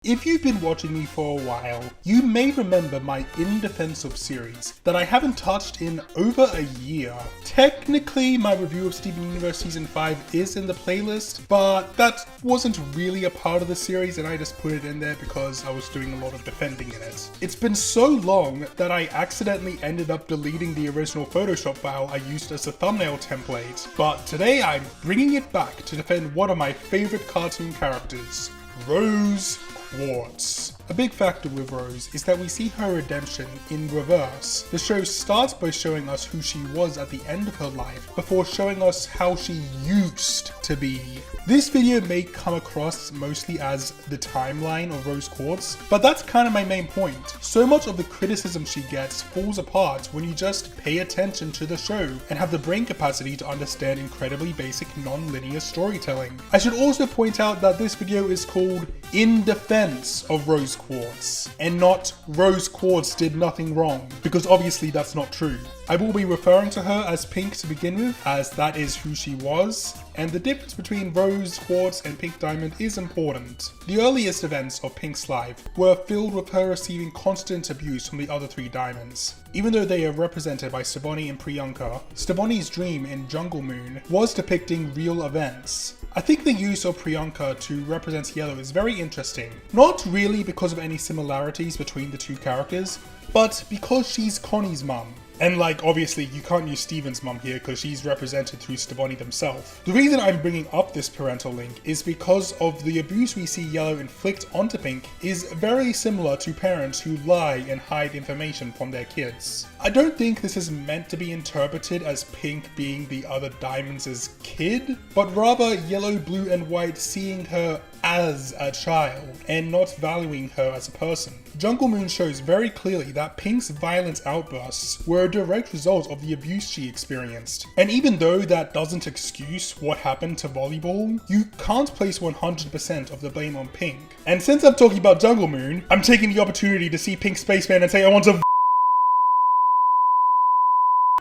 If you've been watching me for a while, you may remember my In Defense of series that I haven't touched in over a year. Technically, my review of Steven Universe Season 5 is in the playlist, but that wasn't really a part of the series and I just put it in there because I was doing a lot of defending in it. It's been so long that I accidentally ended up deleting the original Photoshop file I used as a thumbnail template, but today I'm bringing it back to defend one of my favorite cartoon characters, Rose Quartz. A big factor with Rose is that we see her redemption in reverse. The show starts by showing us who she was at the end of her life before showing us how she used to be. This video may come across mostly as the timeline of Rose Quartz, but that's kind of my main point. So much of the criticism she gets falls apart when you just pay attention to the show and have the brain capacity to understand incredibly basic non-linear storytelling. I should also point out that this video is called In Defense of Rose Quartz, and not Rose Quartz did nothing wrong, because obviously that's not true. I will be referring to her as Pink to begin with, as that is who she was, and the difference between Rose Quartz and Pink Diamond is important. The earliest events of Pink's life were filled with her receiving constant abuse from the other three diamonds. Even though they are represented by Stevonnie and Priyanka, Stevonnie's dream in Jungle Moon was depicting real events. I think the use of Priyanka to represent yellow is very interesting. Not really because of any similarities between the two characters, but because she's Connie's mum. And obviously you can't use Steven's mum here because she's represented through Stevonnie themselves. The reason I'm bringing up this parental link is because of the abuse we see Yellow inflict onto Pink is very similar to parents who lie and hide information from their kids. I don't think this is meant to be interpreted as Pink being the other Diamonds' kid, but rather Yellow, Blue and White seeing her as a child and not valuing her as a person. Jungle Moon shows very clearly that Pink's violent outbursts were a direct result of the abuse she experienced. And even though that doesn't excuse what happened to volleyball, you can't place 100% of the blame on Pink. And since I'm talking about Jungle Moon, I'm taking the opportunity to see Pink Spaceman and say I want to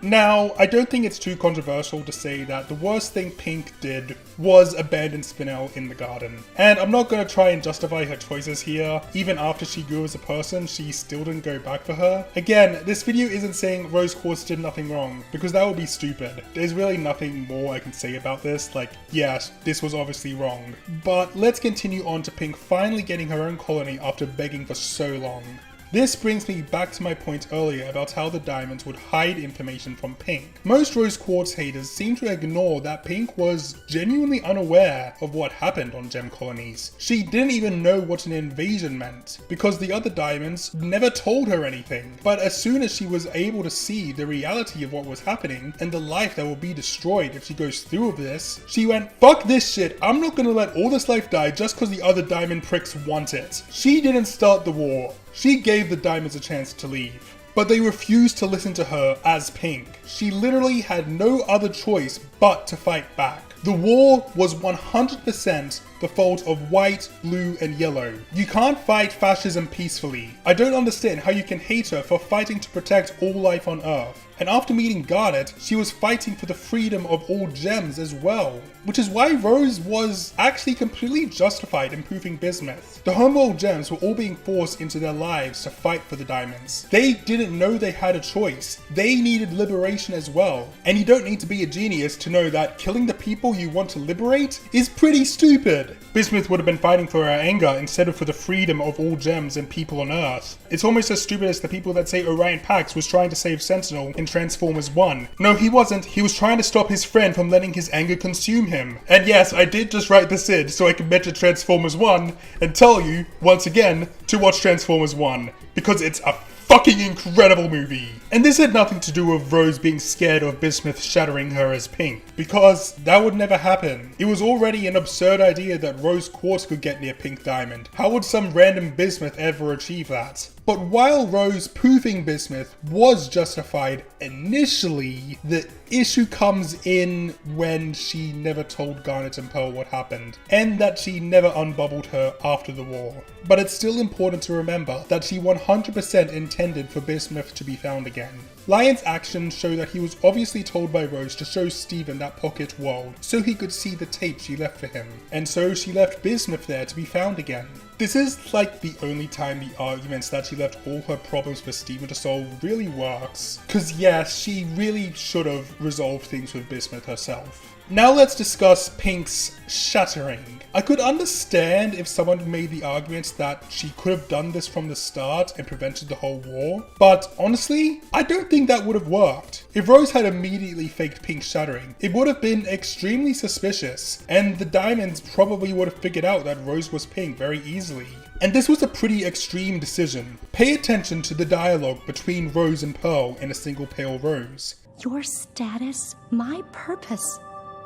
Now, I don't think it's too controversial to say that the worst thing Pink did was abandon Spinel in the garden. And I'm not going to try and justify her choices here. Even after she grew as a person, she still didn't go back for her. Again, this video isn't saying Rose Quartz did nothing wrong, because that would be stupid. There's really nothing more I can say about this. Yes, this was obviously wrong. But let's continue on to Pink finally getting her own colony after begging for so long. This brings me back to my point earlier about how the Diamonds would hide information from Pink. Most Rose Quartz haters seem to ignore that Pink was genuinely unaware of what happened on gem colonies. She didn't even know what an invasion meant, because the other Diamonds never told her anything. But as soon as she was able to see the reality of what was happening, and the life that will be destroyed if she goes through with this, she went, fuck this shit, I'm not gonna let all this life die just because the other Diamond pricks want it. She didn't start the war. She gave the Diamonds a chance to leave, but they refused to listen to her as Pink. She literally had no other choice but to fight back. The war was 100% the fault of White, Blue and Yellow. You can't fight fascism peacefully. I don't understand how you can hate her for fighting to protect all life on Earth. And after meeting Garnet, she was fighting for the freedom of all gems as well. Which is why Rose was actually completely justified in proving Bismouth. The homeworld gems were all being forced into their lives to fight for the Diamonds. They didn't know they had a choice. They needed liberation as well. And you don't need to be a genius to know that killing the people you want to liberate is pretty stupid. Bismouth would have been fighting for her anger instead of for the freedom of all gems and people on Earth. It's almost as stupid as the people that say Orion Pax was trying to save Sentinel in Transformers 1. No, he wasn't. He was trying to stop his friend from letting his anger consume him. And yes, I did just write this in so I can mention Transformers 1 and tell you, once again, to watch Transformers 1. Because it's a fucking incredible movie. And this had nothing to do with Rose being scared of Bismouth shattering her as Pink, because that would never happen. It was already an absurd idea that Rose Quartz could get near Pink Diamond. How would some random Bismouth ever achieve that? But while Rose poofing Bismouth was justified initially, the issue comes in when she never told Garnet and Pearl what happened, and that she never unbubbled her after the war. But it's still important to remember that she 100% intended for Bismouth to be found again. again. Lion's actions show that he was obviously told by Rose to show Steven that pocket world so he could see the tape she left for him, and so she left Bismouth there to be found again. This is like the only time the arguments that she left all her problems for Steven to solve really works. Cause yes, she really should have resolved things with Bismouth herself. Now let's discuss Pink's Shattering. I could understand if someone made the argument that she could have done this from the start and prevented the whole war, but honestly, I don't think that would have worked. If Rose had immediately faked Pink's Shattering, it would have been extremely suspicious, and the Diamonds probably would have figured out that Rose was Pink very easily. And this was a pretty extreme decision. Pay attention to the dialogue between Rose and Pearl in A Single Pale Rose. Your status, my purpose,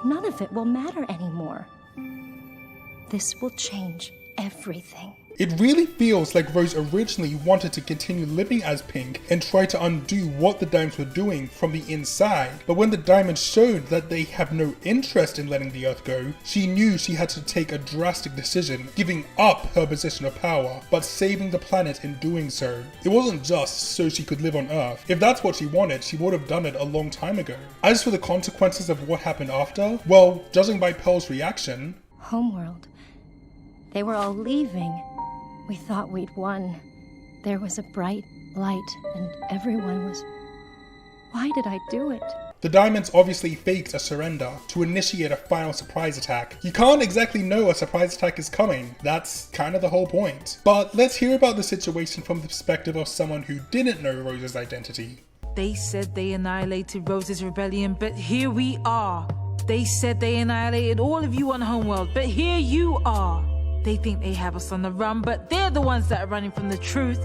none of it will matter anymore. This will change everything. It really feels like Rose originally wanted to continue living as Pink and try to undo what the Diamonds were doing from the inside, but when the Diamonds showed that they have no interest in letting the Earth go, she knew she had to take a drastic decision, giving up her position of power, but saving the planet in doing so. It wasn't just so she could live on Earth. If that's what she wanted, she would have done it a long time ago. As for the consequences of what happened after, well, judging by Pearl's reaction... Homeworld. They were all leaving. We thought we'd won. There was a bright light, and everyone was... Why did I do it? The Diamonds obviously faked a surrender to initiate a final surprise attack. You can't exactly know a surprise attack is coming. That's kind of the whole point. But let's hear about the situation from the perspective of someone who didn't know Rose's identity. They said they annihilated Rose's rebellion, but here we are. They said they annihilated all of you on Homeworld, but here you are. They think they have us on the run, but they're the ones that are running from the truth.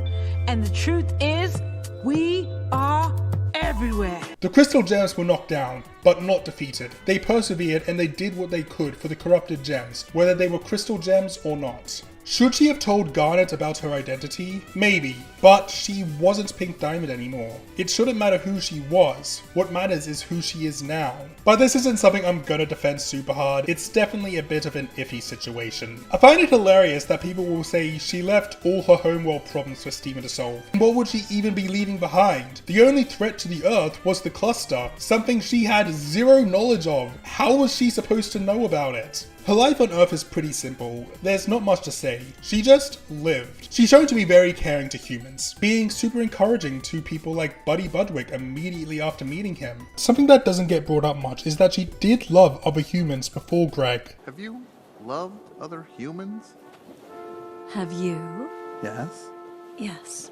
And the truth is, we are everywhere. The Crystal Gems were knocked down, but not defeated. They persevered and they did what they could for the corrupted gems, whether they were Crystal Gems or not. Should she have told Garnet about her identity? Maybe, but she wasn't Pink Diamond anymore. It shouldn't matter who she was, what matters is who she is now. But this isn't something I'm gonna defend super hard, it's definitely a bit of an iffy situation. I find it hilarious that people will say she left all her homeworld problems for Steven to solve. And what would she even be leaving behind? The only threat to the Earth was the cluster, something she had zero knowledge of. How was she supposed to know about it? Her life on Earth is pretty simple, there's not much to say, she just lived. She's shown to be very caring to humans, being super encouraging to people like Buddy Budwick immediately after meeting him. Something that doesn't get brought up much is that she did love other humans before Greg. Have you loved other humans? Have you? Yes. Yes.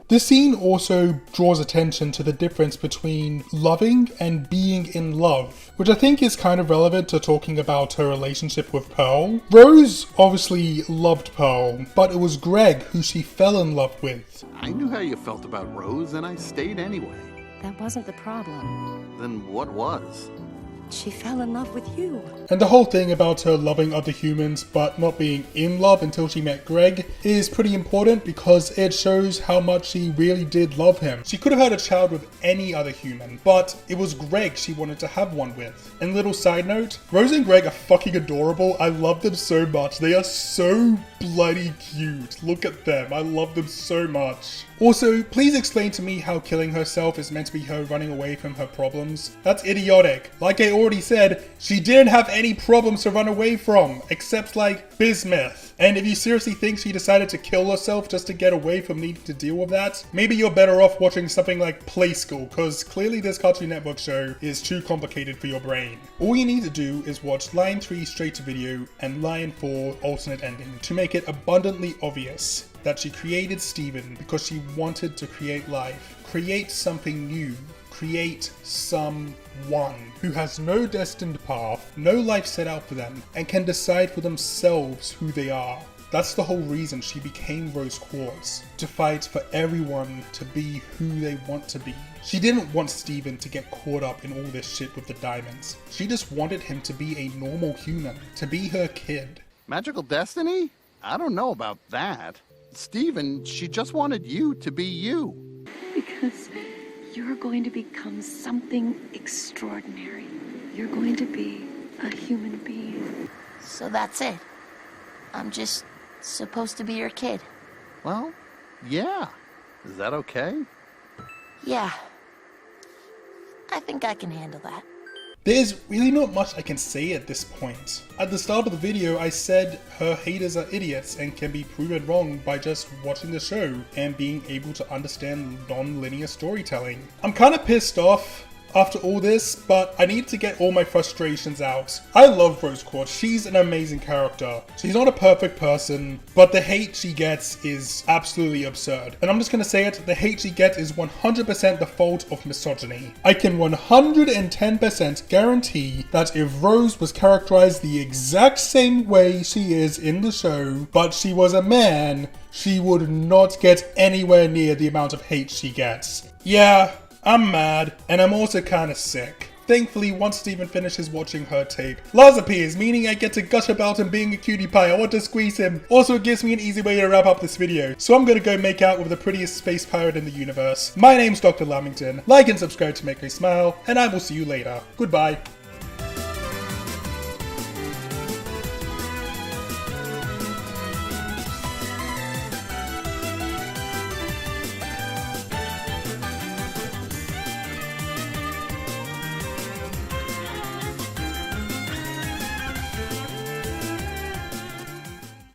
This scene also draws attention to the difference between loving and being in love, which I think is kind of relevant to talking about her relationship with Pearl. Rose obviously loved Pearl, but it was Greg who she fell in love with. I knew how you felt about Rose, and I stayed anyway. That wasn't the problem. Then what was? She fell in love with you. And the whole thing about her loving other humans but not being in love until she met Greg is pretty important because it shows how much she really did love him. She could have had a child with any other human, but it was Greg she wanted to have one with. And little side note, Rose and Greg are fucking adorable. I love them so much. They are so bloody cute. Look at them. I love them so much. Also, please explain to me how killing herself is meant to be her running away from her problems. That's idiotic. Like I already said, she didn't have any problems to run away from, except like Bismouth. And if you seriously think she decided to kill herself just to get away from needing to deal with that, maybe you're better off watching something like Play School, cause clearly this Cartoon Network show is too complicated for your brain. All you need to do is watch Lion 3 straight to video and Lion 4 alternate ending to make it abundantly obvious that she created Steven because she wanted to create life, create something new, create someone who has no destined path, no life set out for them, and can decide for themselves who they are. That's the whole reason she became Rose Quartz, to fight for everyone to be who they want to be. She didn't want Steven to get caught up in all this shit with the Diamonds. She just wanted him to be a normal human, to be her kid. Magical destiny? I don't know about that. Steven, she just wanted you to be you. Because you're going to become something extraordinary. You're going to be a human being. So that's it. I'm just supposed to be your kid. Well, yeah. Is that okay? Yeah, I think I can handle that. There's really not much I can say at this point. At the start of the video, I said her haters are idiots and can be proven wrong by just watching the show and being able to understand non-linear storytelling. I'm kind of pissed off after all this, but I need to get all my frustrations out. I love Rose Quartz. She's an amazing character. She's not a perfect person, but the hate she gets is absolutely absurd. And I'm just gonna say it, the hate she gets is 100% the fault of misogyny. I can 110% guarantee that if Rose was characterized the exact same way she is in the show, but she was a man, she would not get anywhere near the amount of hate she gets. Yeah, I'm mad, and I'm also kinda sick. Thankfully, once Steven finishes watching her tape, Lars appears, meaning I get to gush about him being a cutie pie. I want to squeeze him. Also, it gives me an easy way to wrap up this video. So I'm gonna go make out with the prettiest space pirate in the universe. My name's Dr. Lamington. Like and subscribe to make me smile, and I will see you later. Goodbye.